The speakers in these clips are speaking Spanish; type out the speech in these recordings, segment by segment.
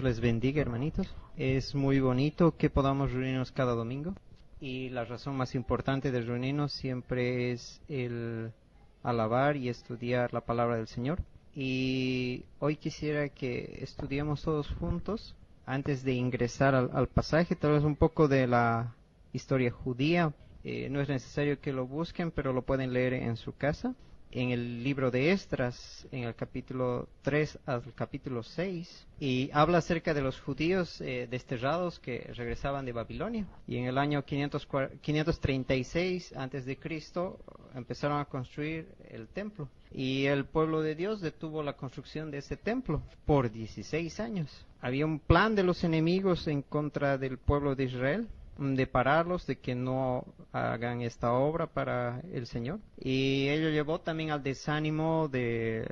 Dios les bendiga, hermanitos. Es muy bonito que podamos reunirnos cada domingo. Y la razón más importante de reunirnos siempre es el alabar y estudiar la palabra del Señor. Y hoy quisiera que estudiemos todos juntos, antes de ingresar al pasaje, tal vez un poco de la historia judía. No es necesario que lo busquen, pero lo pueden leer en su casa. En el libro de Esdras, en el capítulo 3 al capítulo 6, y habla acerca de los judíos desterrados que regresaban de Babilonia. Y en el año 536 antes de Cristo empezaron a construir el templo. Y el pueblo de Dios detuvo la construcción de ese templo por 16 años. Había un plan de los enemigos en contra del pueblo de Israel, de pararlos, de que no hagan esta obra para el Señor. Y ello llevó también al desánimo del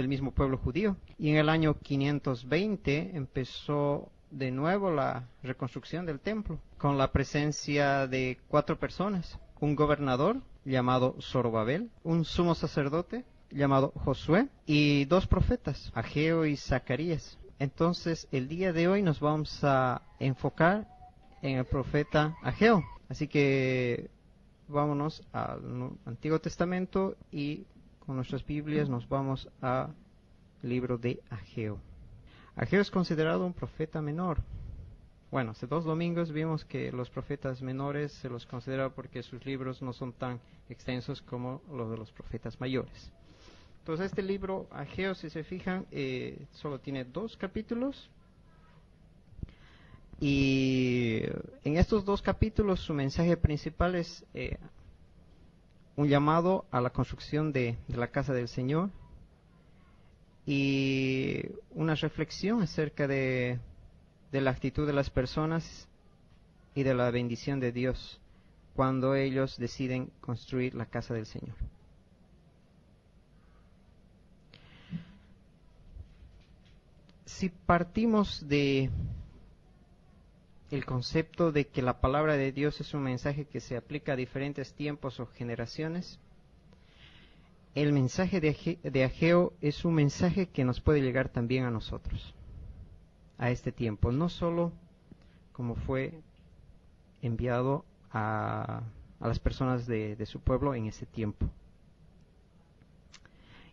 mismo pueblo judío. Y en el año 520 empezó de nuevo la reconstrucción del templo, con la presencia de 4 personas: un gobernador llamado Zorobabel, un sumo sacerdote llamado Josué y 2 profetas, Ageo y Zacarías. Entonces, el día de hoy nos vamos a enfocar en el profeta Ageo. Así que vámonos al Antiguo Testamento y con nuestras Biblias nos vamos al libro de Ageo. Ageo es considerado un profeta menor. Bueno, hace 2 domingos vimos que los profetas menores se los considera porque sus libros no son tan extensos como los de los profetas mayores. Entonces este libro, Ageo, si se fijan, solo tiene 2 capítulos. Y en estos 2 capítulos su mensaje principal es un llamado a la construcción de la casa del Señor y una reflexión acerca de la actitud de las personas y de la bendición de Dios cuando ellos deciden construir la casa del Señor. Si partimos de el concepto de que la palabra de Dios es un mensaje que se aplica a diferentes tiempos o generaciones, el mensaje de Ageo es un mensaje que nos puede llegar también a nosotros, a este tiempo, no solo como fue enviado a las personas de su pueblo en ese tiempo.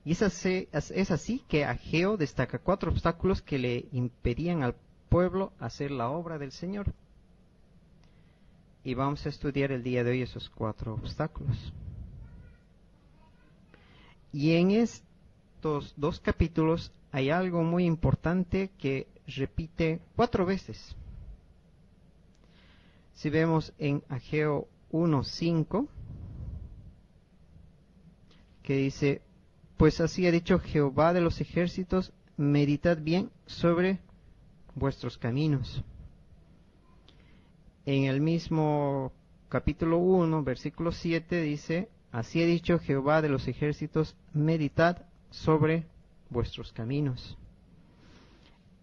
Y es así que Ageo destaca 4 obstáculos que le impedían al pueblo hacer la obra del Señor. Y vamos a estudiar el día de hoy esos 4 obstáculos. Y en estos 2 capítulos hay algo muy importante que repite 4 veces. Si vemos en Ageo 1:5, que dice: pues así ha dicho Jehová de los ejércitos, meditad bien sobre vuestros caminos. En el mismo capítulo 1, versículo 7 dice: así ha dicho Jehová de los ejércitos, meditad sobre vuestros caminos.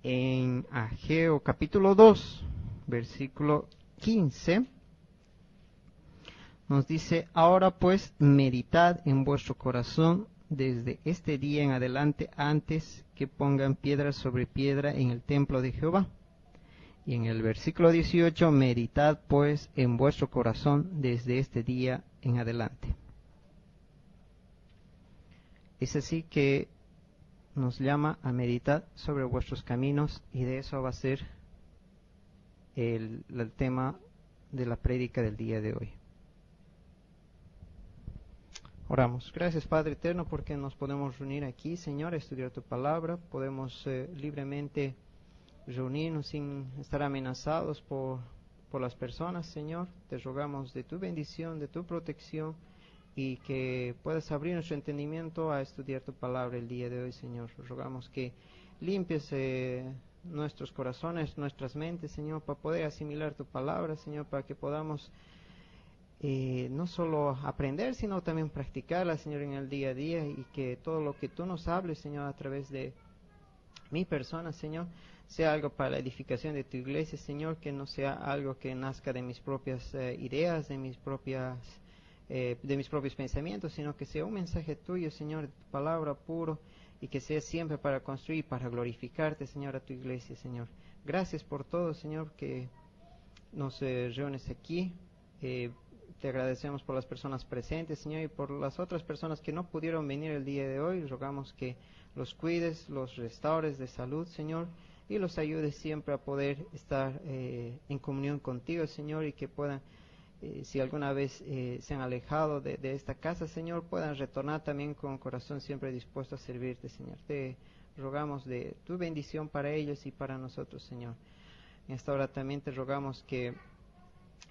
En Ageo capítulo 2, versículo 15, nos dice: ahora pues meditad en vuestro corazón desde este día en adelante, antes que pongan piedra sobre piedra en el templo de Jehová. Y en el versículo 18, meditad pues en vuestro corazón desde este día en adelante. Es así que nos llama a meditar sobre vuestros caminos, y de eso va a ser el tema de la prédica del día de hoy. Oramos. Gracias, Padre eterno, porque nos podemos reunir aquí, Señor, a estudiar tu palabra. Podemos libremente reunirnos sin estar amenazados por las personas, Señor. Te rogamos de tu bendición, de tu protección, y que puedas abrir nuestro entendimiento a estudiar tu palabra el día de hoy, Señor. Rogamos que limpies nuestros corazones, nuestras mentes, Señor, para poder asimilar tu palabra, Señor, para que podamos no solo aprender, sino también practicarla, Señor, en el día a día, y que todo lo que tú nos hables, Señor, a través de mi persona, Señor, sea algo para la edificación de tu iglesia, Señor, que no sea algo que nazca de mis propias ideas, de mis propias de mis propios pensamientos, sino que sea un mensaje tuyo, Señor, de tu palabra puro, y que sea siempre para construir, para glorificarte, Señor, a tu iglesia, Señor. Gracias por todo, Señor, que nos reúnes aquí. Te agradecemos por las personas presentes, Señor, y por las otras personas que no pudieron venir el día de hoy. Rogamos que los cuides, los restaures de salud, Señor, y los ayudes siempre a poder estar en comunión contigo, Señor, y que puedan, si alguna vez se han alejado de esta casa, Señor, puedan retornar también con un corazón siempre dispuesto a servirte, Señor. Te rogamos de tu bendición para ellos y para nosotros, Señor. En esta hora también te rogamos que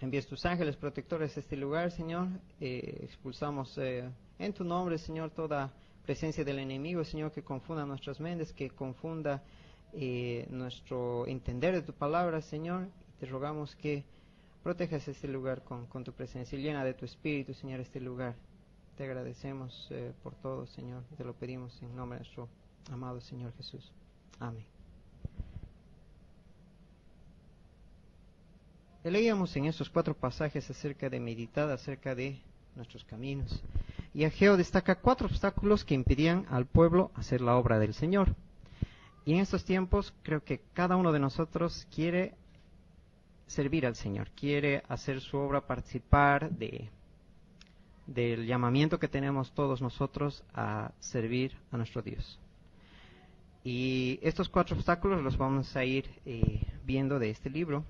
envíes tus ángeles protectores a este lugar, Señor. Expulsamos en tu nombre, Señor, toda presencia del enemigo, Señor, que confunda nuestras mentes, que confunda nuestro entender de tu palabra, Señor. Te rogamos que protejas este lugar con tu presencia y llena de tu espíritu, Señor, este lugar. Te agradecemos por todo, Señor, y te lo pedimos en nombre de nuestro amado Señor Jesús. Amén. Leíamos en estos 4 pasajes acerca de meditar, acerca de nuestros caminos. Y Ageo destaca 4 obstáculos que impedían al pueblo hacer la obra del Señor. Y en estos tiempos creo que cada uno de nosotros quiere servir al Señor, quiere hacer su obra, participar del llamamiento que tenemos todos nosotros a servir a nuestro Dios. Y estos 4 obstáculos los vamos a ir viendo de este libro.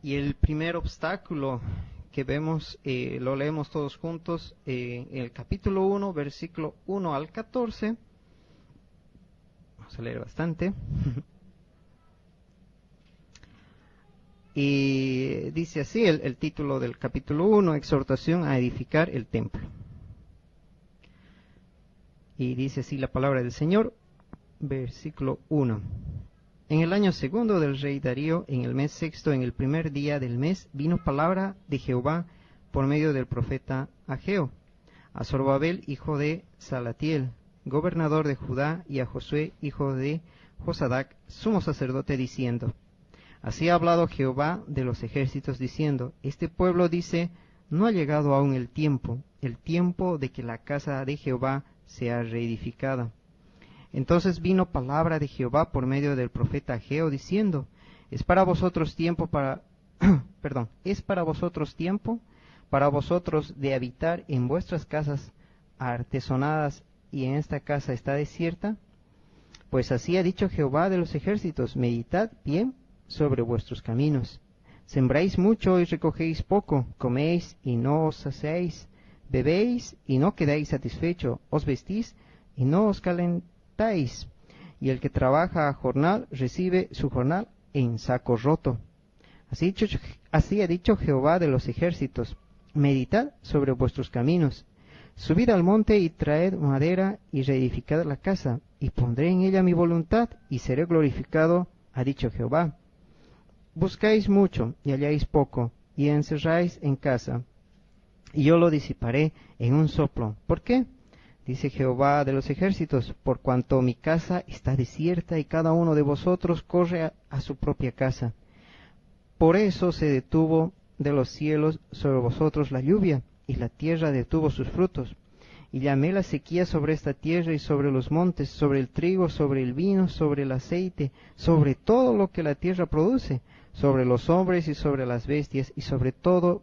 Y el primer obstáculo que vemos, lo leemos todos juntos, en el capítulo 1, versículo 1 al 14. Vamos a leer bastante. Y dice así el título del capítulo 1, exhortación a edificar el templo. Y dice así la palabra del Señor, versículo 1. En el año 2 del rey Darío, en el mes 6, en el primer día del mes, vino palabra de Jehová por medio del profeta Ageo, a Zorobabel, hijo de Salatiel, gobernador de Judá, y a Josué, hijo de Josadac, sumo sacerdote, diciendo: Así ha hablado Jehová de los ejércitos, diciendo: Este pueblo dice, no ha llegado aún el tiempo de que la casa de Jehová sea reedificada. Entonces vino palabra de Jehová por medio del profeta Ageo, diciendo: Es para vosotros tiempo para vosotros de habitar en vuestras casas artesonadas, y en esta casa está desierta. Pues así ha dicho Jehová de los ejércitos: meditad bien sobre vuestros caminos. Sembráis mucho y recogéis poco, coméis y no os saciáis, bebéis y no quedáis satisfecho, os vestís y no os calentáis, y el que trabaja a jornal recibe su jornal en saco roto. Así ha dicho Jehová de los ejércitos: meditad sobre vuestros caminos. Subid al monte y traed madera y reedificad la casa, y pondré en ella mi voluntad y seré glorificado, ha dicho Jehová. Buscáis mucho y halláis poco, y encerráis en casa, y yo lo disiparé en un soplo. ¿Por qué? Dice Jehová de los ejércitos: por cuanto mi casa está desierta y cada uno de vosotros corre a su propia casa. Por eso se detuvo de los cielos sobre vosotros la lluvia, y la tierra detuvo sus frutos. Y llamé la sequía sobre esta tierra y sobre los montes, sobre el trigo, sobre el vino, sobre el aceite, sobre todo lo que la tierra produce, sobre los hombres y sobre las bestias, y sobre todo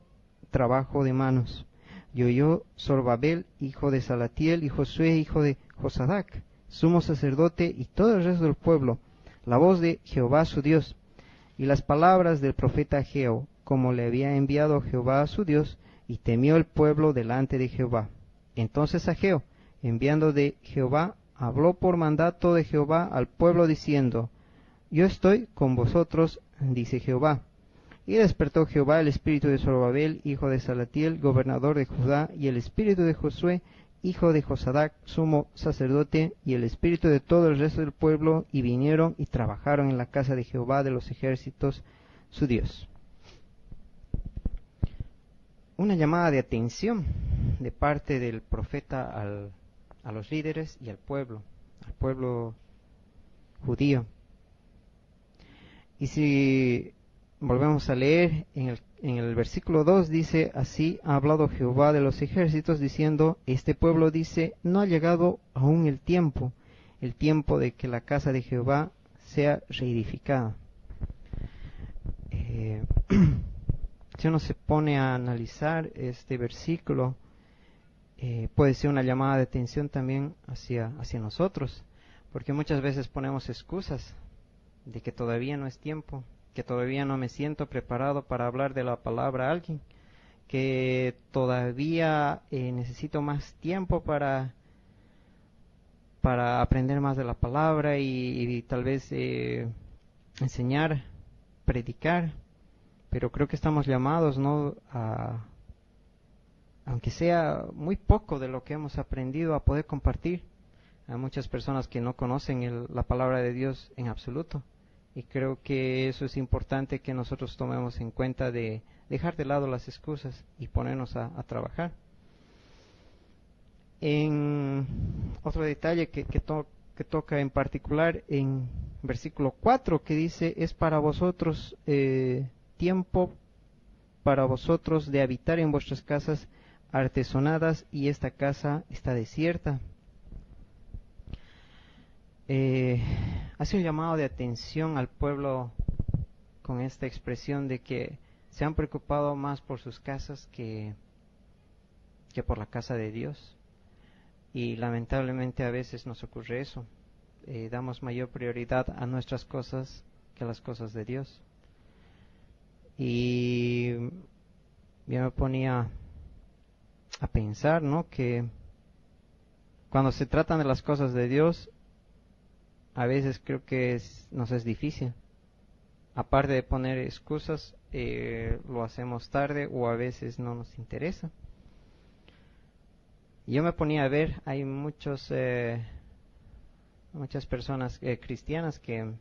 trabajo de manos. Y oyó Zorobabel, hijo de Salatiel, y Josué, hijo de Josadac, sumo sacerdote, y todo el resto del pueblo, la voz de Jehová su Dios, y las palabras del profeta Ageo, como le había enviado Jehová a su Dios, y temió el pueblo delante de Jehová. Entonces Ageo, enviando de Jehová, habló por mandato de Jehová al pueblo, diciendo: Yo estoy con vosotros, dice Jehová. Y despertó Jehová el espíritu de Zorobabel, hijo de Salatiel, gobernador de Judá, y el espíritu de Josué, hijo de Josadac, sumo sacerdote, y el espíritu de todo el resto del pueblo, y vinieron y trabajaron en la casa de Jehová de los ejércitos, su Dios. Una llamada de atención de parte del profeta a los líderes y al pueblo judío. Y si volvemos a leer en el versículo 2, dice: así ha hablado Jehová de los ejércitos, diciendo: este pueblo dice, no ha llegado aún el tiempo de que la casa de Jehová sea reedificada. Si uno se pone a analizar este versículo, puede ser una llamada de atención también hacia nosotros, porque muchas veces ponemos excusas de que todavía no es tiempo, que todavía no me siento preparado para hablar de la palabra a alguien, que todavía necesito más tiempo para aprender más de la palabra y tal vez enseñar, predicar. Pero creo que estamos llamados, ¿no?, aunque sea muy poco de lo que hemos aprendido, a poder compartir a muchas personas que no conocen la palabra de Dios en absoluto. Y creo que eso es importante, que nosotros tomemos en cuenta, de dejar de lado las excusas y ponernos a trabajar. En otro detalle que toca en particular en versículo 4, que dice: es para vosotros tiempo para vosotros de habitar en vuestras casas artesonadas, y esta casa está desierta. Hace un llamado de atención al pueblo con esta expresión de que se han preocupado más por sus casas que por la casa de Dios. Y lamentablemente a veces nos ocurre eso. Damos mayor prioridad a nuestras cosas que a las cosas de Dios. Y yo me ponía a pensar, ¿no?, que cuando se tratan de las cosas de Dios, a veces creo que nos es difícil. Aparte de poner excusas, lo hacemos tarde o a veces no nos interesa. Yo me ponía a ver, hay muchas personas cristianas que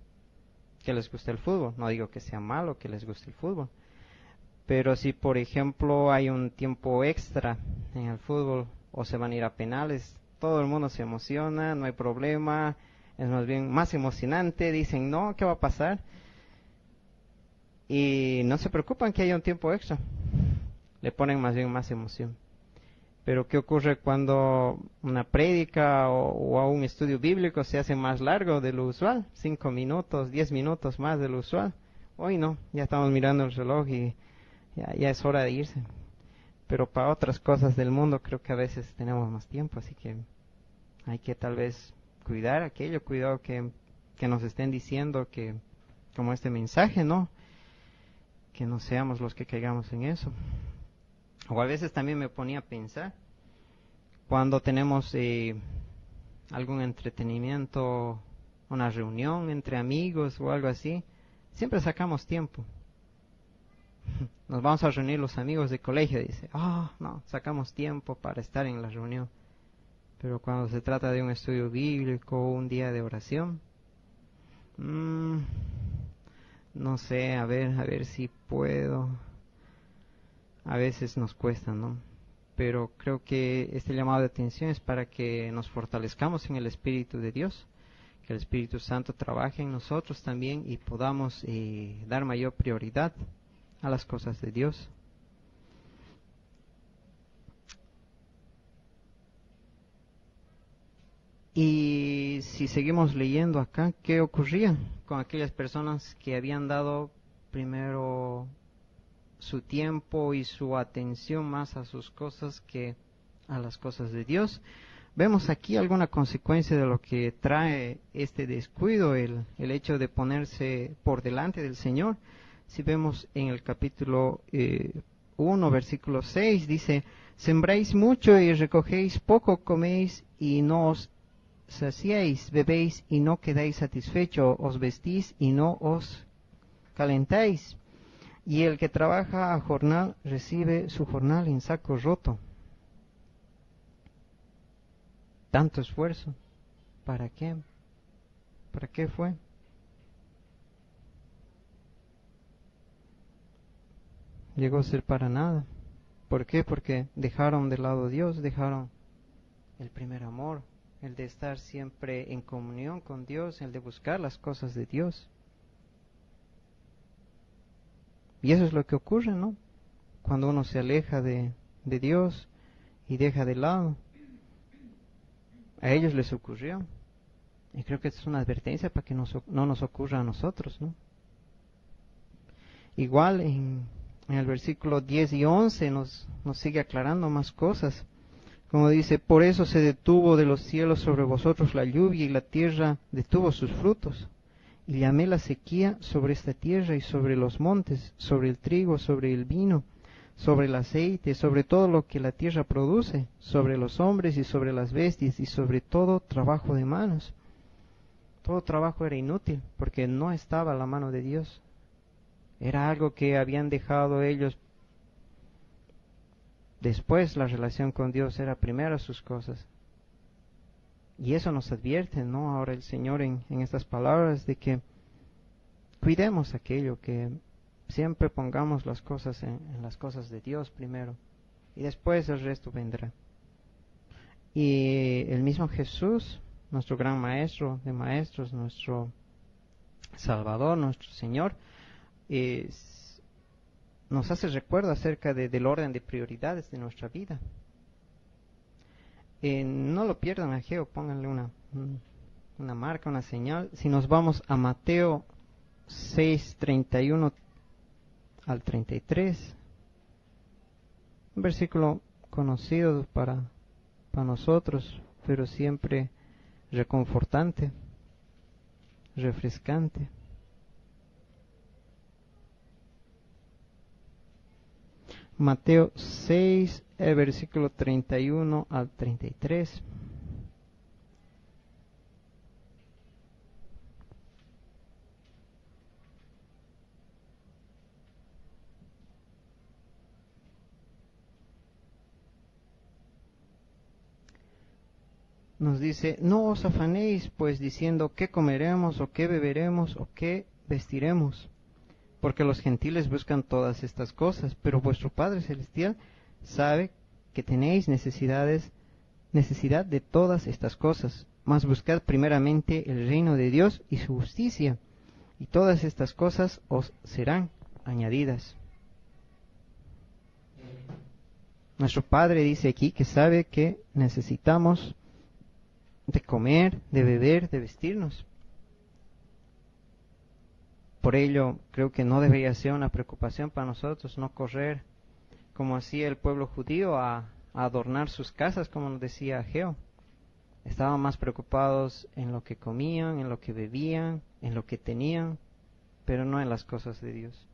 les gusta el fútbol. No digo que sea malo que les guste el fútbol, pero si por ejemplo hay un tiempo extra en el fútbol o se van a ir a penales, todo el mundo se emociona, no hay problema, es más bien más emocionante, dicen: no, ¿qué va a pasar? Y no se preocupan que haya un tiempo extra, le ponen más bien más emoción. Pero ¿qué ocurre cuando una prédica o a un estudio bíblico se hace más largo de lo usual? 5 minutos, 10 minutos más de lo usual. Hoy no, ya estamos mirando el reloj y ya es hora de irse. Pero para otras cosas del mundo creo que a veces tenemos más tiempo, así que hay que tal vez cuidar aquello, cuidado que nos estén diciendo, que como este mensaje, ¿no?, que no seamos los que caigamos en eso. O a veces también me ponía a pensar, cuando tenemos algún entretenimiento, una reunión entre amigos o algo así, siempre sacamos tiempo. Nos vamos a reunir los amigos de colegio, dice: no, sacamos tiempo para estar en la reunión. Pero cuando se trata de un estudio bíblico o un día de oración, no sé, a ver si puedo. A veces nos cuesta, ¿no? Pero creo que este llamado de atención es para que nos fortalezcamos en el Espíritu de Dios, que el Espíritu Santo trabaje en nosotros también y podamos dar mayor prioridad a las cosas de Dios. Y si seguimos leyendo acá, ¿qué ocurría con aquellas personas que habían dado primero su tiempo y su atención más a sus cosas que a las cosas de Dios? Vemos aquí alguna consecuencia de lo que trae este descuido, el hecho de ponerse por delante del Señor. Si vemos en el capítulo 1, versículo 6, dice: sembráis mucho y recogéis poco, coméis y no os saciáis, bebéis y no quedáis satisfechos, os vestís y no os calentáis. Y el que trabaja a jornal recibe su jornal en saco roto. Tanto esfuerzo, ¿para qué? ¿Para qué fue? Llegó a ser para nada. ¿Por qué? Porque dejaron de lado a Dios, dejaron el primer amor, el de estar siempre en comunión con Dios, el de buscar las cosas de Dios. Y eso es lo que ocurre, ¿no? Cuando uno se aleja de Dios y deja de lado. A ellos les ocurrió. Y creo que es una advertencia para que no nos ocurra a nosotros, ¿no? Igual en el versículo 10 y 11 nos sigue aclarando más cosas. Como dice, por eso se detuvo de los cielos sobre vosotros la lluvia y la tierra detuvo sus frutos. Y llamé la sequía sobre esta tierra y sobre los montes, sobre el trigo, sobre el vino, sobre el aceite, sobre todo lo que la tierra produce, sobre los hombres y sobre las bestias y sobre todo trabajo de manos. Todo trabajo era inútil porque no estaba a la mano de Dios. Era algo que habían dejado ellos. Después la relación con Dios era primero sus cosas. Y eso nos advierte, ¿no? Ahora el Señor en estas palabras de que cuidemos aquello, que siempre pongamos las cosas en las cosas de Dios primero. Y después el resto vendrá. Y el mismo Jesús, nuestro gran maestro de maestros, nuestro Salvador, nuestro Señor, nos hace recuerdo acerca del orden de prioridades de nuestra vida. No lo pierdan, Ageo, pónganle una marca, una señal. Si nos vamos a Mateo 6:31 al 33, un versículo conocido para nosotros, pero siempre reconfortante, refrescante. Mateo 6, versículo 31 al 33. Nos dice, no os afanéis pues diciendo qué comeremos o qué beberemos o qué vestiremos, porque los gentiles buscan todas estas cosas, pero vuestro Padre Celestial sabe que tenéis necesidad de todas estas cosas. Mas buscad primeramente el reino de Dios y su justicia, y todas estas cosas os serán añadidas. Nuestro Padre dice aquí que sabe que necesitamos de comer, de beber, de vestirnos. Por ello, creo que no debería ser una preocupación para nosotros no correr como hacía el pueblo judío a adornar sus casas, como nos decía Ageo. Estaban más preocupados en lo que comían, en lo que bebían, en lo que tenían, pero no en las cosas de Dios.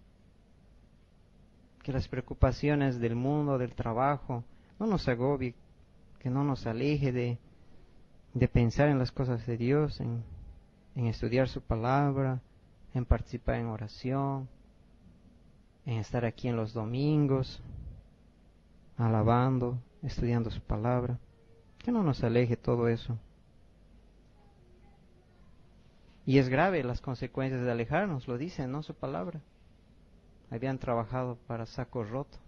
Que las preocupaciones del mundo, del trabajo, no nos agobie, que no nos aleje de pensar en las cosas de Dios, en estudiar su palabra, en participar en oración, en estar aquí en los domingos, alabando, estudiando su palabra. Que no nos aleje todo eso. Y es grave las consecuencias de alejarnos, lo dice, ¿no? Su palabra. Habían trabajado para saco roto.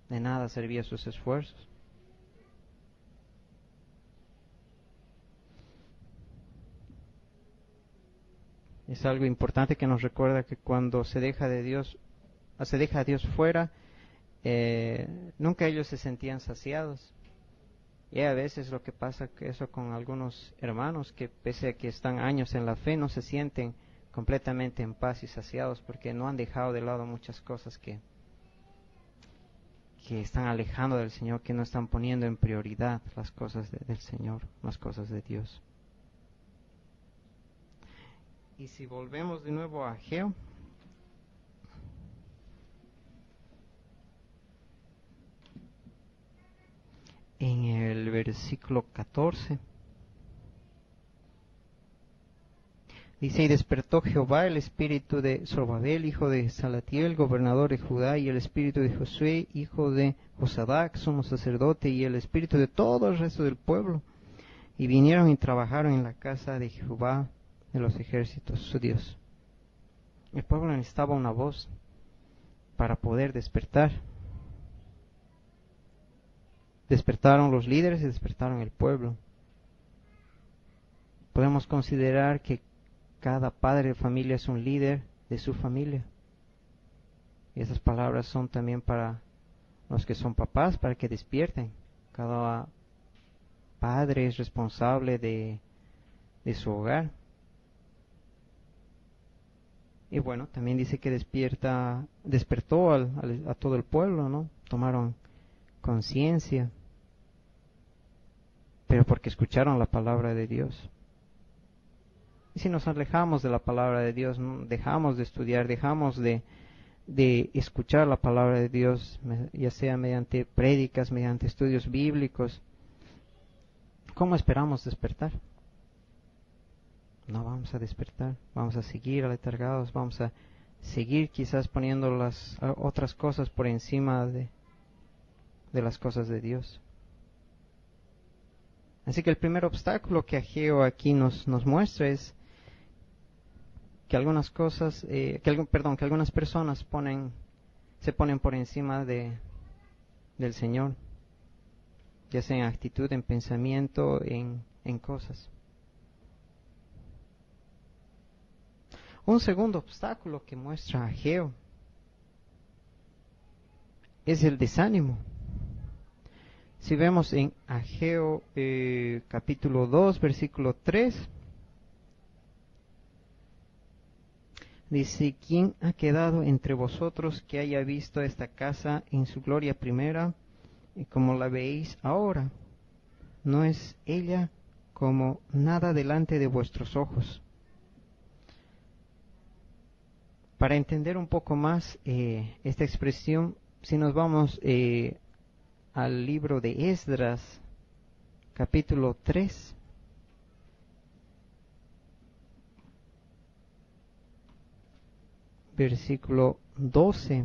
De nada servían sus esfuerzos. Es algo importante que nos recuerda que cuando se deja de Dios, se deja a Dios fuera, nunca ellos se sentían saciados. Y a veces lo que pasa que eso con algunos hermanos que pese a que están años en la fe no se sienten completamente en paz y saciados porque no han dejado de lado muchas cosas que están alejando del Señor, que no están poniendo en prioridad las cosas del Señor, las cosas de Dios. Y si volvemos de nuevo a Ageo, en el versículo 14, dice, y despertó Jehová el espíritu de Zorobabel, hijo de Salatiel, gobernador de Judá, y el espíritu de Josué, hijo de Josadac, sumo sacerdote, y el espíritu de todo el resto del pueblo, y vinieron y trabajaron en la casa de Jehová de los ejércitos, su Dios. El pueblo necesitaba una voz para poder despertar. Despertaron los líderes y despertaron el pueblo. Podemos considerar que cada padre de familia es un líder de su familia. Y esas palabras son también para los que son papás, para que despierten. Cada padre es responsable de su hogar. Y bueno, también dice que despertó a todo el pueblo, ¿no? Tomaron conciencia, pero porque escucharon la palabra de Dios. Y si nos alejamos de la palabra de Dios, ¿no? Dejamos de estudiar, dejamos de escuchar la palabra de Dios, ya sea mediante prédicas, mediante estudios bíblicos, ¿cómo esperamos despertar? No vamos a despertar, vamos a seguir aletargados, vamos a seguir quizás poniendo las otras cosas por encima de las cosas de Dios. Así que el primer obstáculo que Ageo aquí nos muestra es que algunas cosas, que algunas personas se ponen por encima del Señor, ya sea en actitud, en pensamiento, en cosas. Un segundo obstáculo que muestra Ageo es el desánimo. Si vemos en Ageo capítulo 2, versículo 3, dice: ¿Quién ha quedado entre vosotros que haya visto esta casa en su gloria primera, y como la veis ahora? ¿No es ella como nada delante de vuestros ojos? Para entender un poco más esta expresión, si nos vamos al libro de Esdras, capítulo 3, versículo 12,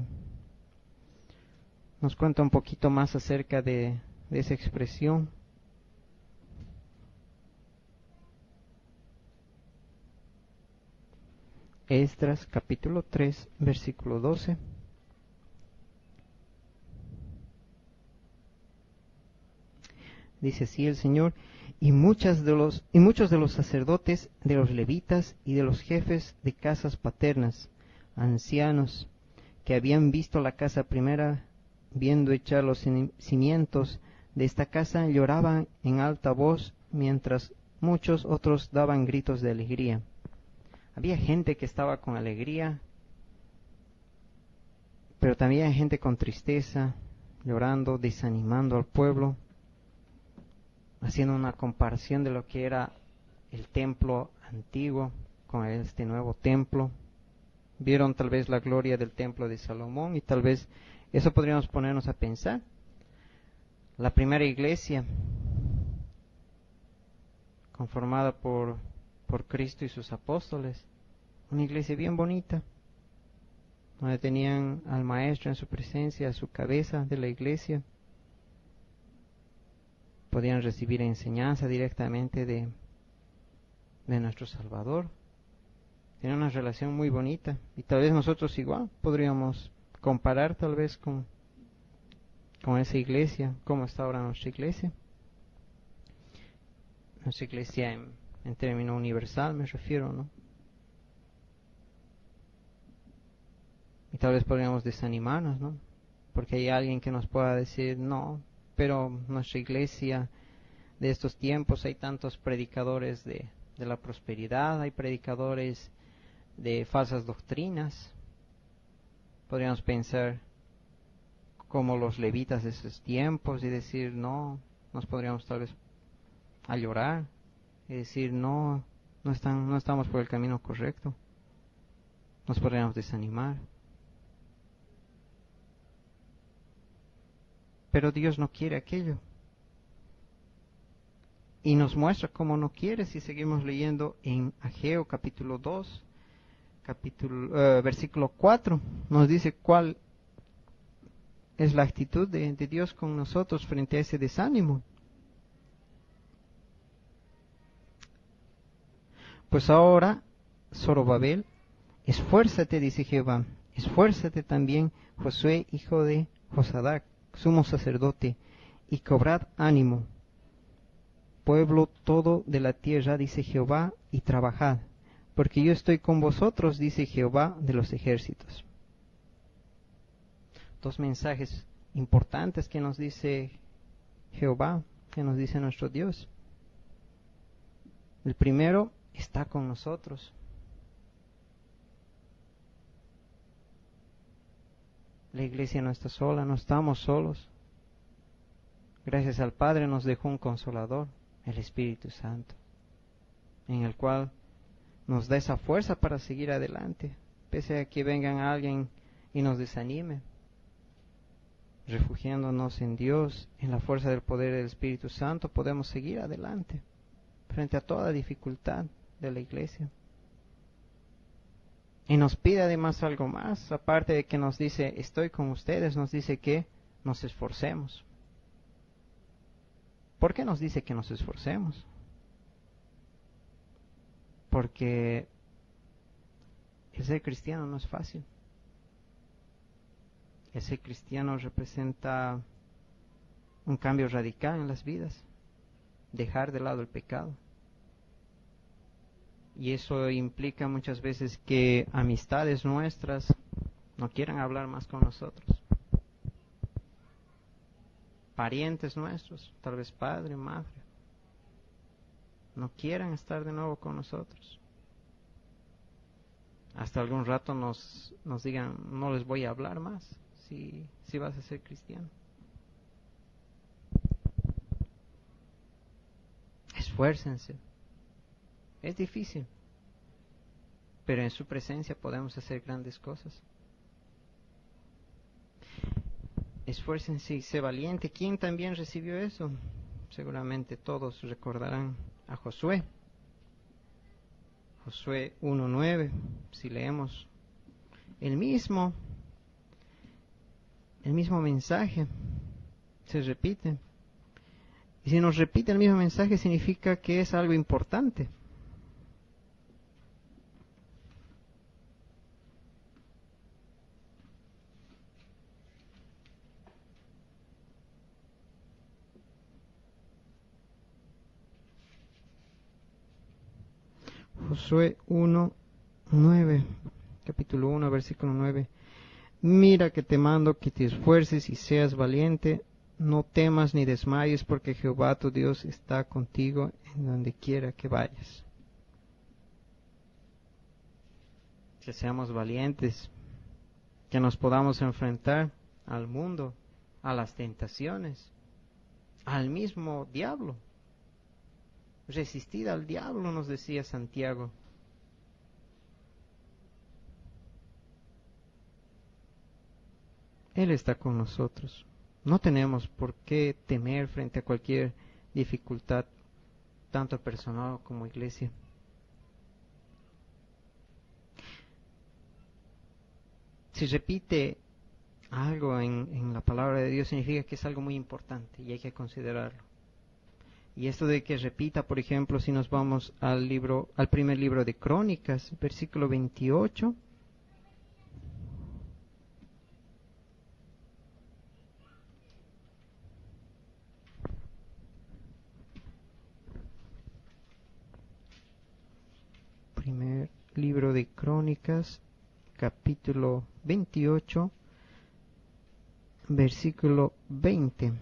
nos cuenta un poquito más acerca de esa expresión. Esdras capítulo 3, versículo 12. Dice así el Señor: y muchos de los sacerdotes, de los levitas y de los jefes de casas paternas, ancianos, que habían visto la casa primera, viendo echar los cimientos de esta casa, lloraban en alta voz, mientras muchos otros daban gritos de alegría. Había gente que estaba con alegría, pero también hay gente con tristeza, llorando, desanimando al pueblo, haciendo una comparación de lo que era el templo antiguo con este nuevo templo. Vieron tal vez la gloria del templo de Salomón, y tal vez eso podríamos ponernos a pensar. La primera iglesia, conformada por Cristo y sus apóstoles, una iglesia bien bonita, donde tenían al maestro en su presencia, a su cabeza de la iglesia. Podían recibir enseñanza directamente de nuestro Salvador. Tenían una relación muy bonita, y tal vez nosotros igual podríamos comparar tal vez con esa iglesia, cómo está ahora nuestra iglesia. Nuestra iglesia en término universal me refiero, ¿no? Y tal vez podríamos desanimarnos, ¿no? Porque hay alguien que nos pueda decir: no, pero nuestra iglesia de estos tiempos hay tantos predicadores de la prosperidad, hay predicadores de falsas doctrinas. Podríamos pensar como los levitas de esos tiempos y decir: no, nos podríamos tal vez a llorar y decir: no estamos por el camino correcto. Nos podríamos desanimar. Pero Dios no quiere aquello. Y nos muestra cómo no quiere si seguimos leyendo en Ageo capítulo 2, versículo 4. Nos dice cuál es la actitud de Dios con nosotros frente a ese desánimo. Pues ahora, Zorobabel, esfuérzate, dice Jehová, esfuérzate también, Josué, hijo de Josadac, sumo sacerdote, y cobrad ánimo, pueblo todo de la tierra, dice Jehová, y trabajad, porque yo estoy con vosotros, dice Jehová de los ejércitos. dos mensajes importantes que nos dice Jehová, que nos dice nuestro Dios. El primero, está con nosotros. La iglesia no está sola, no estamos solos. Gracias al Padre nos dejó un consolador, el Espíritu Santo, en el cual nos da esa fuerza para seguir adelante, pese a que vengan alguien y nos desanime. Refugiándonos en Dios, en la fuerza del poder del Espíritu Santo, podemos seguir adelante frente a toda dificultad de la iglesia. Y nos pide además algo más, aparte de que nos dice, estoy con ustedes, nos dice que nos esforcemos. ¿Por qué nos dice que nos esforcemos? Porque el ser cristiano no es fácil. El ser cristiano representa un cambio radical en las vidas, dejar de lado el pecado. Y eso implica muchas veces que amistades nuestras no quieran hablar más con nosotros. Parientes nuestros, tal vez padre, madre, no quieran estar de nuevo con nosotros. Hasta algún rato nos digan, no les voy a hablar más si vas a ser cristiano. Esfuércense. Es difícil, pero en su presencia podemos hacer grandes cosas. Esfuércense y sé valiente. ¿Quién también recibió eso? Seguramente todos recordarán a Josué. Josué 1:9, si leemos el mismo mensaje, se repite. Y si nos repite el mismo mensaje significa que es algo importante. Josué 1:9, capítulo 1, versículo 9. Mira que te mando que te esfuerces y seas valiente, no temas ni desmayes, porque Jehová tu Dios está contigo en donde quiera que vayas. Que seamos valientes, que nos podamos enfrentar al mundo, a las tentaciones, al mismo diablo. Resistid al diablo, nos decía Santiago. Él está con nosotros. No tenemos por qué temer frente a cualquier dificultad, tanto personal como iglesia. Si repite algo en la palabra de Dios, significa que es algo muy importante y hay que considerarlo. Y esto de que repita, por ejemplo, si nos vamos al primer libro de Crónicas, versículo 28. Primer libro de Crónicas, capítulo 28, versículo 20.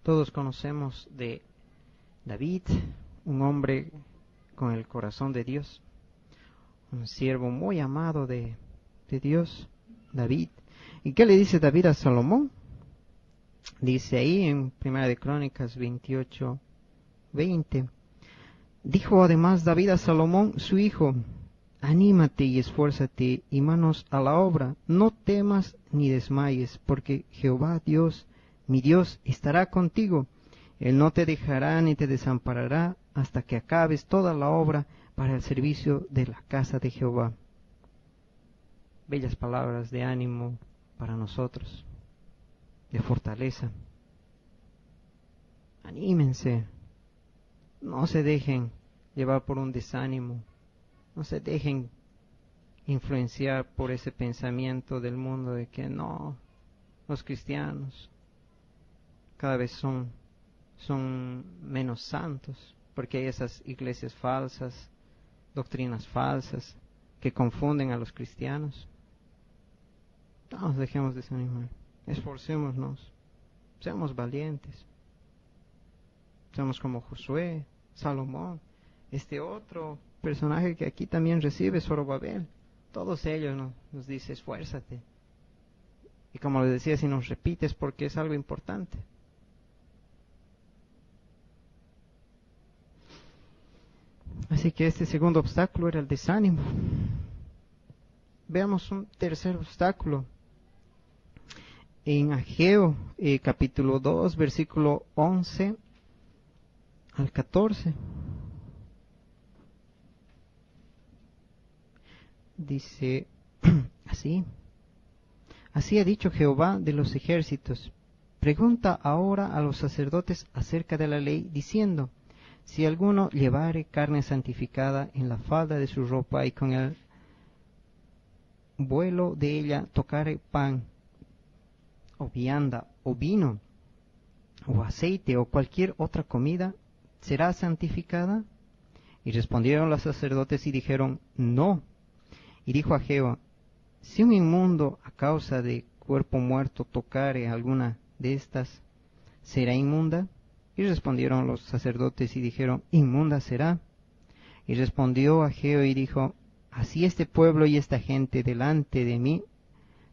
Todos conocemos de David, un hombre con el corazón de Dios, un siervo muy amado de Dios, David. ¿Y qué le dice David a Salomón? Dice ahí en Primera de Crónicas 28:20. Dijo además David a Salomón, su hijo: anímate y esfuérzate y manos a la obra, no temas ni desmayes, porque Jehová Dios, mi Dios, estará contigo. Él no te dejará ni te desamparará hasta que acabes toda la obra para el servicio de la casa de Jehová. Bellas palabras de ánimo para nosotros, de fortaleza. Anímense, no se dejen llevar por un desánimo, no se dejen influenciar por ese pensamiento del mundo de que no, los cristianos cada vez son menos santos, porque hay esas iglesias falsas, doctrinas falsas, que confunden a los cristianos. No nos dejemos desanimar, esforcémonos, seamos valientes, seamos como Josué, Salomón, este otro personaje que aquí también recibe, Zorobabel. Todos ellos nos dice, esfuérzate. Y como les decía, si nos repites, porque es algo importante. Así que este segundo obstáculo era el desánimo. Veamos un tercer obstáculo. En Ageo, capítulo 2, versículo 11 al 14. Dice así: Así ha dicho Jehová de los ejércitos: pregunta ahora a los sacerdotes acerca de la ley, diciendo: si alguno llevare carne santificada en la falda de su ropa y con el vuelo de ella tocare pan, o vianda, o vino, o aceite, o cualquier otra comida, ¿será santificada? Y respondieron los sacerdotes y dijeron: no. Y dijo Ageo: si un inmundo a causa de cuerpo muerto tocare alguna de estas, ¿será inmunda? Y respondieron los sacerdotes y dijeron: inmunda será. Y respondió Ageo y dijo: así este pueblo y esta gente delante de mí,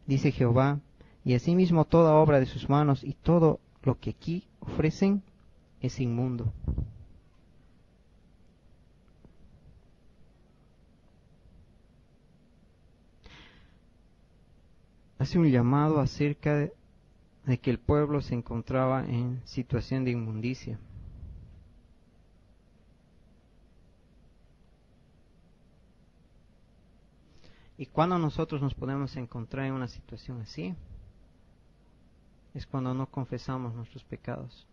dice Jehová, y asimismo toda obra de sus manos y todo lo que aquí ofrecen es inmundo. Hace un llamado acerca de que el pueblo se encontraba en situación de inmundicia. Y cuando nosotros nos podemos encontrar en una situación así, es cuando no confesamos nuestros pecados.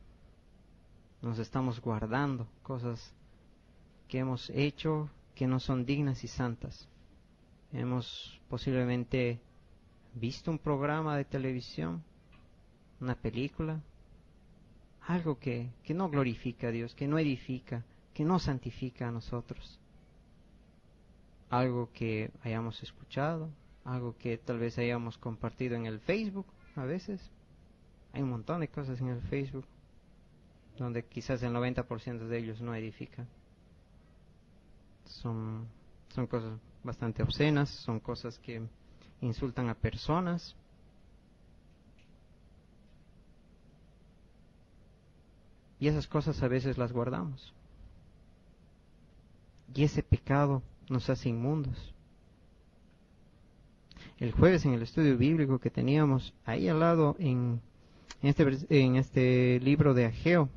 Nos estamos guardando cosas que hemos hecho que no son dignas y santas. Hemos posiblemente visto un programa de televisión, una película, algo que no glorifica a Dios, que no edifica, que no santifica a nosotros. Algo que hayamos escuchado, algo que tal vez hayamos compartido en el Facebook. A veces hay un montón de cosas en el Facebook donde quizás el 90% de ellos no edifican. Son cosas bastante obscenas, son cosas que insultan a personas. Y esas cosas a veces las guardamos. Y ese pecado nos hace inmundos. El jueves en el estudio bíblico que teníamos ahí al lado en este libro de Ageo,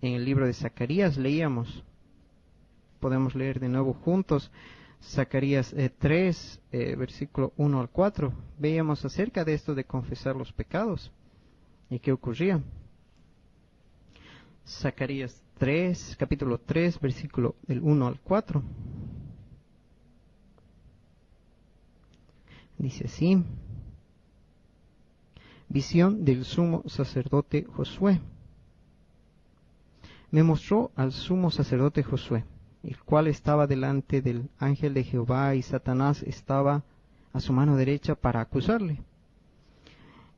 en el libro de Zacarías leíamos, podemos leer de nuevo juntos, Zacarías 3, versículo 1 al 4, veíamos acerca de esto de confesar los pecados y qué ocurría. Zacarías 3, capítulo 3, versículo del 1 al 4. Dice así: visión del sumo sacerdote Josué. Me mostró al sumo sacerdote Josué, el cual estaba delante del ángel de Jehová, y Satanás estaba a su mano derecha para acusarle.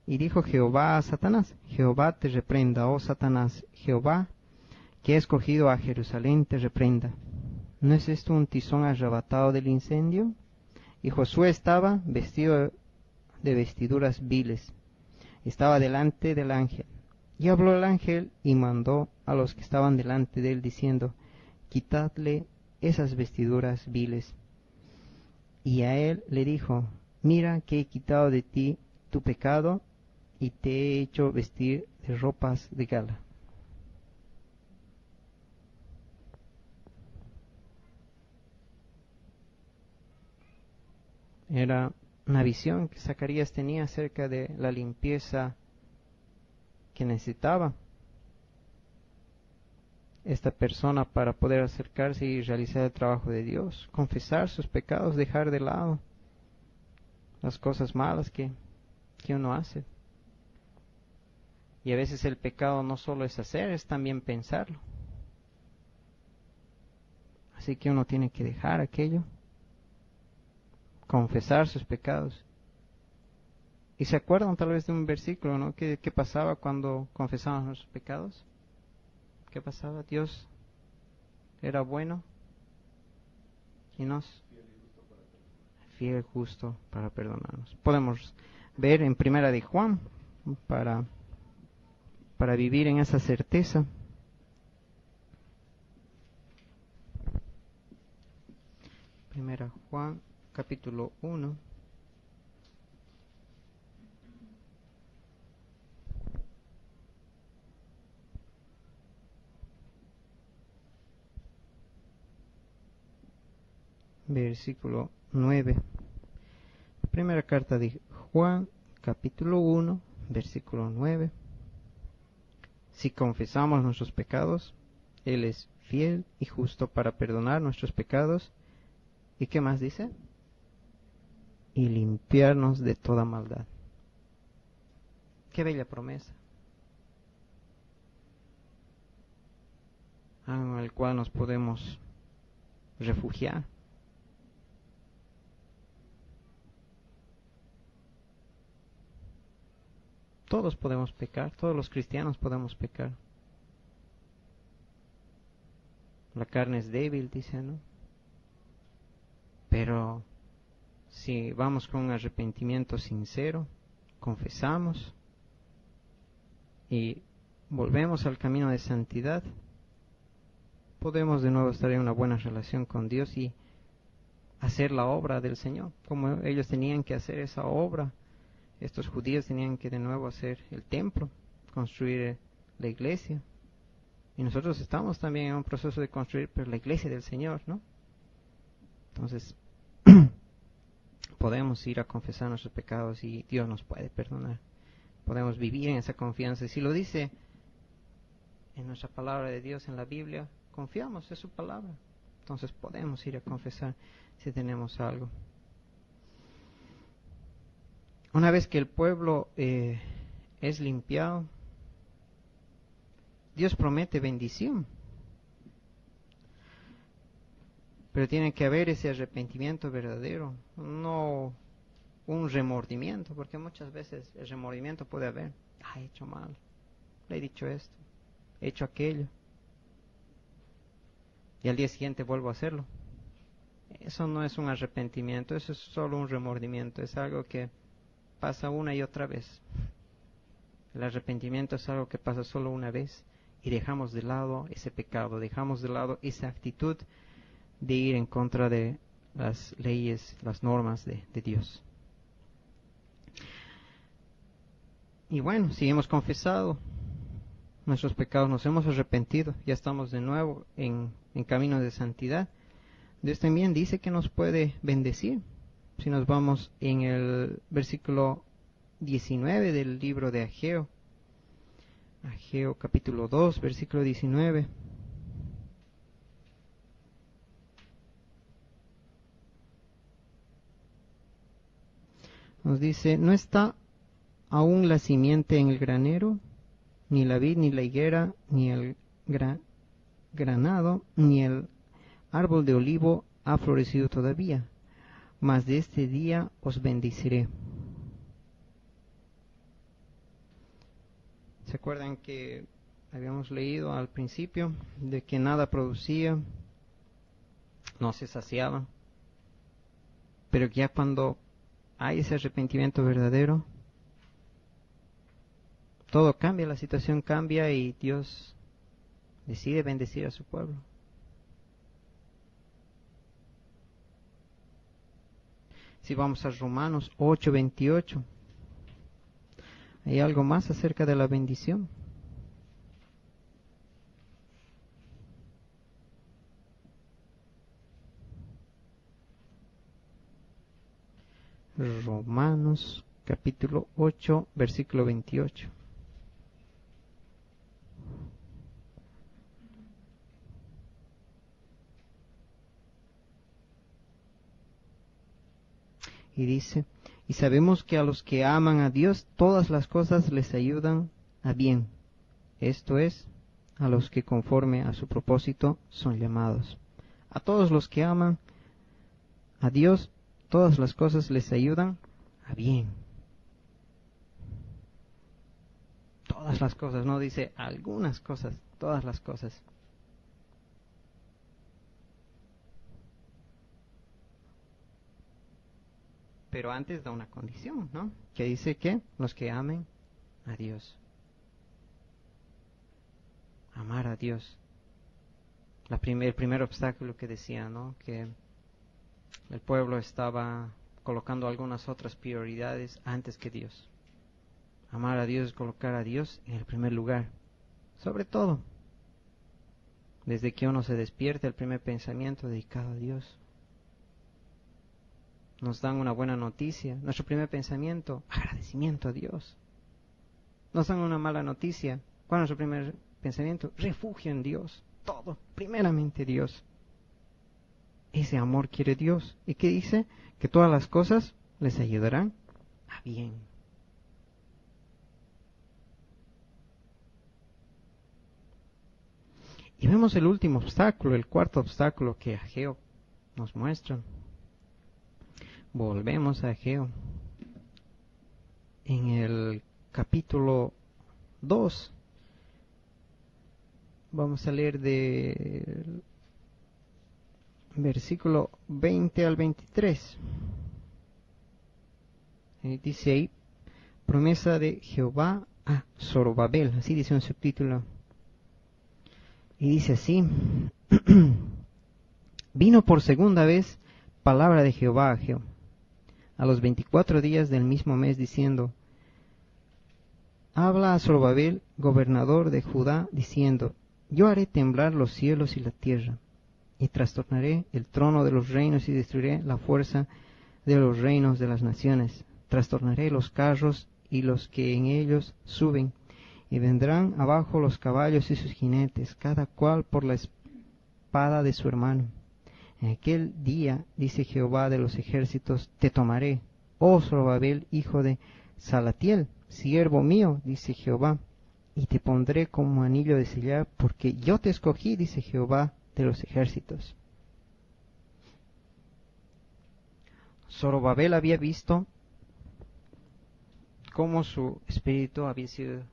Y dijo Jehová a Satanás: Jehová te reprenda, oh Satanás, Jehová que ha escogido a Jerusalén te reprenda. ¿No es esto un tizón arrebatado del incendio? Y Josué estaba vestido de vestiduras viles, estaba delante del ángel. Y habló el ángel y mandó a los que estaban delante de él, diciendo: quitadle esas vestiduras viles. Y a él le dijo: mira que he quitado de ti tu pecado, y te he hecho vestir de ropas de gala. Era una visión que Zacarías tenía acerca de la limpieza que necesitaba esta persona para poder acercarse y realizar el trabajo de Dios, confesar sus pecados, dejar de lado las cosas malas que uno hace. Y a veces el pecado no solo es hacer, es también pensarlo. Así que uno tiene que dejar aquello, confesar sus pecados. ¿Y se acuerdan tal vez de un versículo, ¿no? ¿Qué pasaba cuando confesábamos nuestros pecados? ¿Qué pasaba? Dios era bueno y nos fiel, justo para perdonarnos. Podemos ver en Primera de Juan para vivir en esa certeza. Primera Juan, capítulo 1. Versículo 9. Primera carta de Juan, capítulo 1, versículo 9. Si confesamos nuestros pecados, Él es fiel y justo para perdonar nuestros pecados. ¿Y qué más dice? Y limpiarnos de toda maldad. Qué bella promesa. En el cual nos podemos refugiar. Todos podemos pecar, todos los cristianos podemos pecar. La carne es débil, dice, ¿no? Pero si vamos con un arrepentimiento sincero, confesamos y volvemos al camino de santidad, podemos de nuevo estar en una buena relación con Dios y hacer la obra del Señor, como ellos tenían que hacer esa obra. Estos judíos tenían que de nuevo hacer el templo, construir la iglesia. Y nosotros estamos también en un proceso de construir la iglesia del Señor, ¿no? Entonces, podemos ir a confesar nuestros pecados y Dios nos puede perdonar. Podemos vivir en esa confianza. Y si lo dice en nuestra palabra de Dios en la Biblia, confiamos en su palabra. Entonces podemos ir a confesar si tenemos algo. Una vez que el pueblo es limpiado, Dios promete bendición. Pero tiene que haber ese arrepentimiento verdadero, no un remordimiento, porque muchas veces el remordimiento puede haber. He hecho mal, le he dicho esto, he hecho aquello, y al día siguiente vuelvo a hacerlo. Eso no es un arrepentimiento, eso es solo un remordimiento, es algo que pasa una y otra vez. El arrepentimiento es algo que pasa solo una vez y dejamos de lado ese pecado, dejamos de lado esa actitud de ir en contra de las leyes, las normas de Dios. Y bueno, si hemos confesado nuestros pecados, nos hemos arrepentido, ya estamos de nuevo en camino de santidad, Dios también dice que nos puede bendecir. Si nos vamos en el versículo 19 del libro de Ageo, Ageo capítulo 2, versículo 19. Nos dice, no está aún la simiente en el granero, ni la vid, ni la higuera, ni el granado, ni el árbol de olivo ha florecido todavía, mas de este día os bendeciré. ¿Se acuerdan que habíamos leído al principio de que nada producía, no se saciaba? Pero ya cuando hay ese arrepentimiento verdadero, todo cambia, la situación cambia y Dios decide bendecir a su pueblo. Si vamos a Romanos 8:28, hay algo más acerca de la bendición. Romanos capítulo 8, versículo 28. Y dice, y sabemos que a los que aman a Dios, todas las cosas les ayudan a bien. Esto es, a los que conforme a su propósito son llamados. A todos los que aman a Dios, todas las cosas les ayudan a bien. Todas las cosas, no dice algunas cosas, todas las cosas. Pero antes da una condición, ¿no? Que dice que los que amen a Dios. Amar a Dios. El primer obstáculo que decía, ¿no? Que el pueblo estaba colocando algunas otras prioridades antes que Dios. Amar a Dios es colocar a Dios en el primer lugar. Sobre todo, desde que uno se despierta, el primer pensamiento dedicado a Dios. Nos dan una buena noticia. Nuestro primer pensamiento, agradecimiento a Dios. Nos dan una mala noticia. ¿Cuál es nuestro primer pensamiento? Refugio en Dios. Todo, primeramente Dios. Ese amor quiere Dios. ¿Y qué dice? Que todas las cosas les ayudarán a bien. Y vemos el último obstáculo, el cuarto obstáculo que Ageo nos muestra. Volvemos a Ageo. En el capítulo 2, vamos a leer del versículo 20 al 23. Dice ahí, promesa de Jehová a Zorobabel, así dice un subtítulo. Y dice así, vino por segunda vez palabra de Jehová a Ageo, a los 24 días del mismo mes, diciendo, habla a Zorobabel, gobernador de Judá, diciendo, yo haré temblar los cielos y la tierra, y trastornaré el trono de los reinos y destruiré la fuerza de los reinos de las naciones. Trastornaré los carros y los que en ellos suben, y vendrán abajo los caballos y sus jinetes, cada cual por la espada de su hermano. En aquel día, dice Jehová de los ejércitos, te tomaré, oh Zorobabel, hijo de Salatiel, siervo mío, dice Jehová, y te pondré como anillo de sellar, porque yo te escogí, dice Jehová de los ejércitos. Zorobabel había visto cómo su espíritu había sido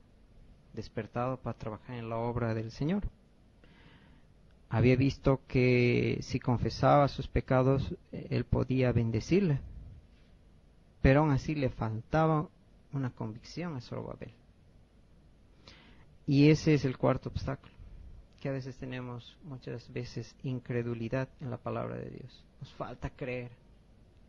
despertado para trabajar en la obra del Señor. Había visto que si confesaba sus pecados, él podía bendecirle. Pero aún así le faltaba una convicción a Zorobabel. Y ese es el cuarto obstáculo, que a veces tenemos muchas veces incredulidad en la palabra de Dios. Nos falta creer,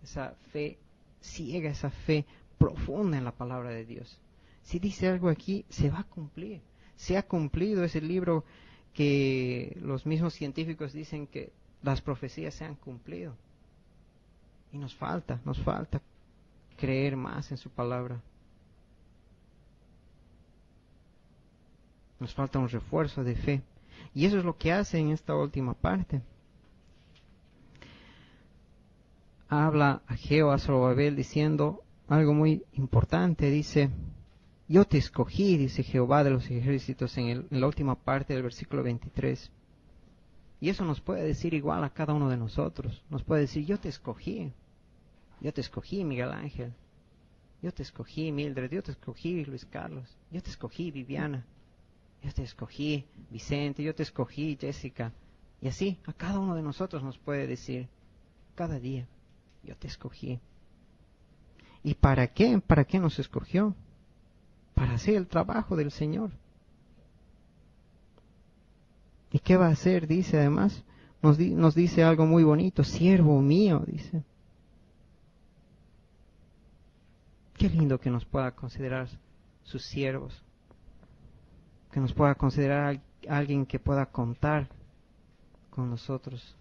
esa fe ciega, esa fe profunda en la palabra de Dios. Si dice algo aquí, se va a cumplir. Se ha cumplido ese libro que los mismos científicos dicen que las profecías se han cumplido. Y nos falta creer más en su palabra. Nos falta un refuerzo de fe. Y eso es lo que hace en esta última parte. Habla Ageo a Zorobabel diciendo algo muy importante. Dice, yo te escogí, dice Jehová de los ejércitos en la última parte del versículo 23. Y eso nos puede decir igual a cada uno de nosotros. Nos puede decir, yo te escogí. Yo te escogí, Miguel Ángel. Yo te escogí, Mildred. Yo te escogí, Luis Carlos. Yo te escogí, Viviana. Yo te escogí, Vicente. Yo te escogí, Jessica. Y así, a cada uno de nosotros nos puede decir, cada día, yo te escogí. ¿Y para qué? ¿Para qué nos escogió? Para hacer el trabajo del Señor. ¿Y qué va a hacer? Dice además, nos dice algo muy bonito, siervo mío, dice. Qué lindo que nos pueda considerar sus siervos, que nos pueda considerar alguien que pueda contar con nosotros.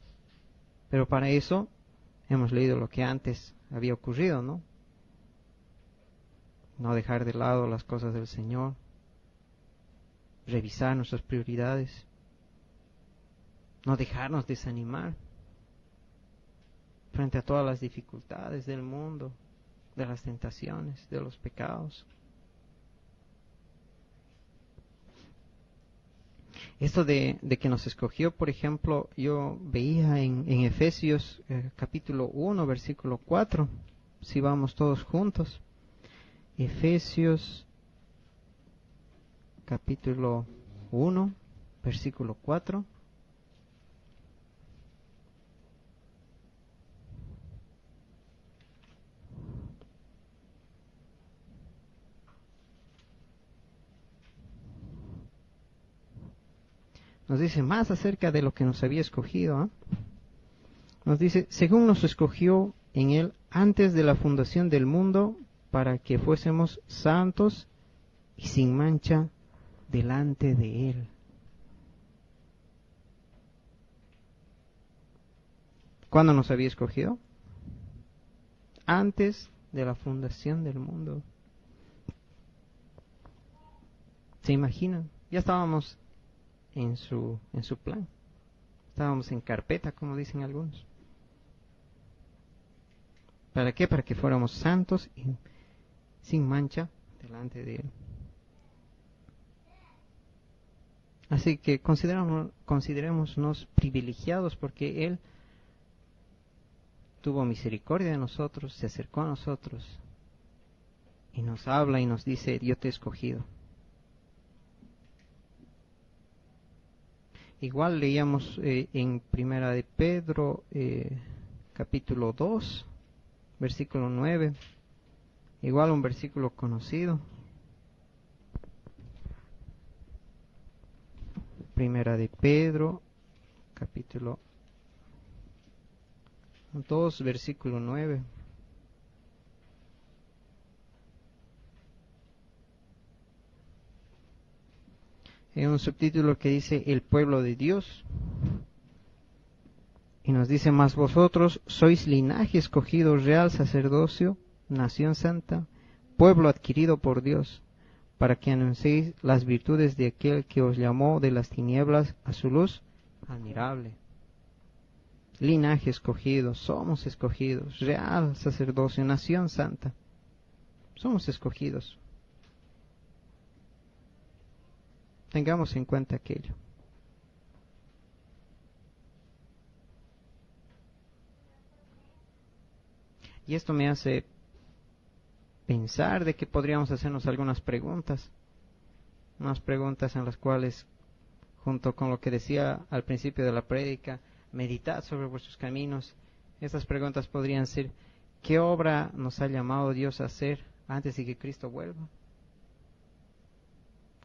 Pero para eso hemos leído lo que antes había ocurrido, ¿no? No dejar de lado las cosas del Señor, revisar nuestras prioridades, no dejarnos desanimar frente a todas las dificultades del mundo, de las tentaciones, de los pecados. Esto de que nos escogió, por ejemplo, yo veía en Efesios capítulo 1, versículo 4, si vamos todos juntos. Efesios capítulo 1, versículo 4. Nos dice más acerca de lo que nos había escogido. Nos dice, según nos escogió en Él antes de la fundación del mundo, para que fuésemos santos y sin mancha delante de Él. ¿Cuándo nos había escogido? Antes de la fundación del mundo. ¿Se imaginan? Ya estábamos en su plan. Estábamos en carpeta, como dicen algunos. ¿Para qué? Para que fuéramos santos y sin mancha delante de Él. Así que considerémonos privilegiados porque Él tuvo misericordia de nosotros, se acercó a nosotros y nos habla y nos dice, yo te he escogido. Igual leíamos en Primera de Pedro, capítulo 2, versículo 9, igual un versículo conocido. Primera de Pedro, capítulo 2, versículo 9. Hay un subtítulo que dice el pueblo de Dios. Y nos dice, mas vosotros sois linaje escogido, real sacerdocio, nación santa, pueblo adquirido por Dios, para que anunciéis las virtudes de aquel que os llamó de las tinieblas a su luz admirable. Linaje escogido, somos escogidos, real sacerdocio, nación santa. Somos escogidos. Tengamos en cuenta aquello. Y esto me hace pensar de que podríamos hacernos algunas preguntas. Unas preguntas en las cuales, junto con lo que decía al principio de la prédica, meditad sobre vuestros caminos. Estas preguntas podrían ser, ¿qué obra nos ha llamado Dios a hacer antes de que Cristo vuelva?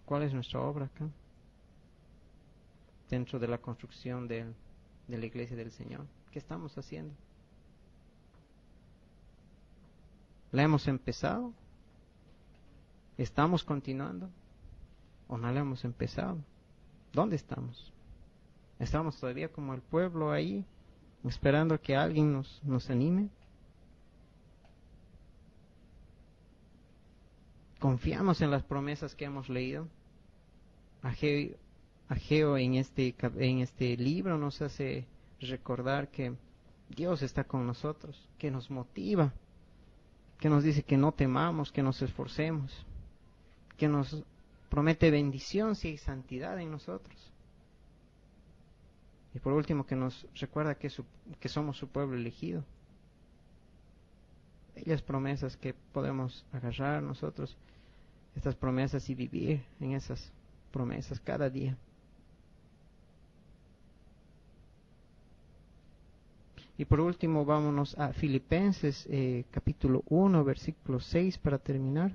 ¿Cuál es nuestra obra acá? Dentro de la construcción de la iglesia del Señor. ¿Qué estamos haciendo? ¿La hemos empezado? ¿Estamos continuando? ¿O no la hemos empezado? ¿Dónde estamos? ¿Estamos todavía como el pueblo ahí, esperando que alguien nos anime? ¿Confiamos en las promesas que hemos leído? Ageo en este libro nos hace recordar que Dios está con nosotros, que nos motiva, que nos dice que no temamos, que nos esforcemos, que nos promete bendición si hay santidad en nosotros. Y por último, que nos recuerda que somos su pueblo elegido. Bellas promesas que podemos agarrar nosotros, estas promesas, y vivir en esas promesas cada día. Y por último, vámonos a Filipenses capítulo 1, versículo 6 para terminar.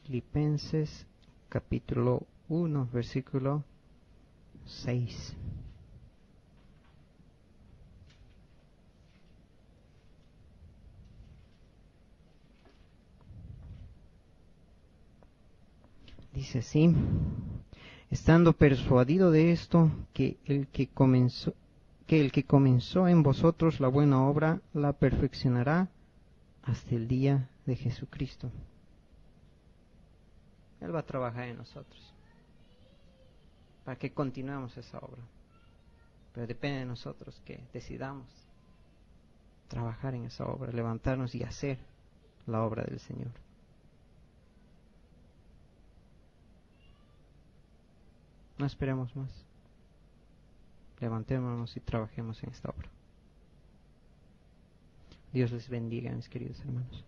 Filipenses capítulo 1, versículo 6. Dice así: estando persuadido de esto, que el que comenzó en vosotros la buena obra la perfeccionará hasta el día de Jesucristo. Él va a trabajar en nosotros para que continuemos esa obra, pero depende de nosotros que decidamos trabajar en esa obra, levantarnos y hacer la obra del Señor. No esperemos más. Levantémonos y trabajemos en esta obra. Dios les bendiga, mis queridos hermanos.